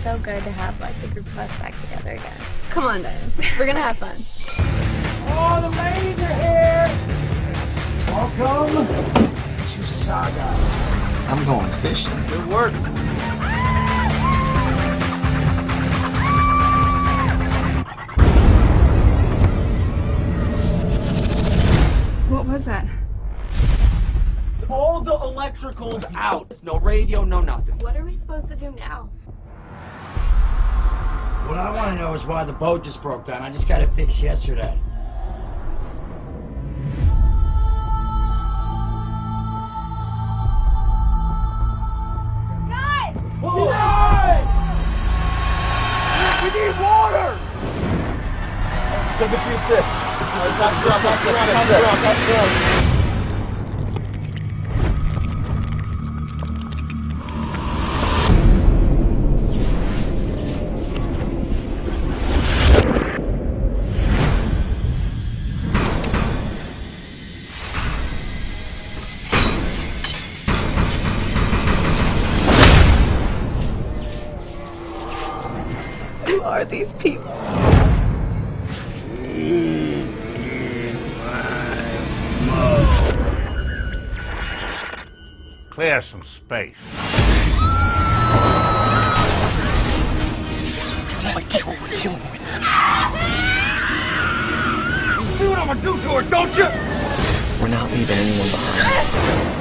so good to have like the group of us back together again. Come on, Diane. We're gonna have fun. All the ladies are here! Welcome to Saga. I'm going fishing. Good work. What was that? All the electricals out. No radio, no nothing. What are we supposed to do now? What I want to know is why the boat just broke down. I just got it fixed yesterday. Guys! We need water! Take a few sips. Pass it around. Who are these people? Clear some space. No idea what we're dealing with. You see what I'm gonna do to her, don't you? We're not leaving anyone behind.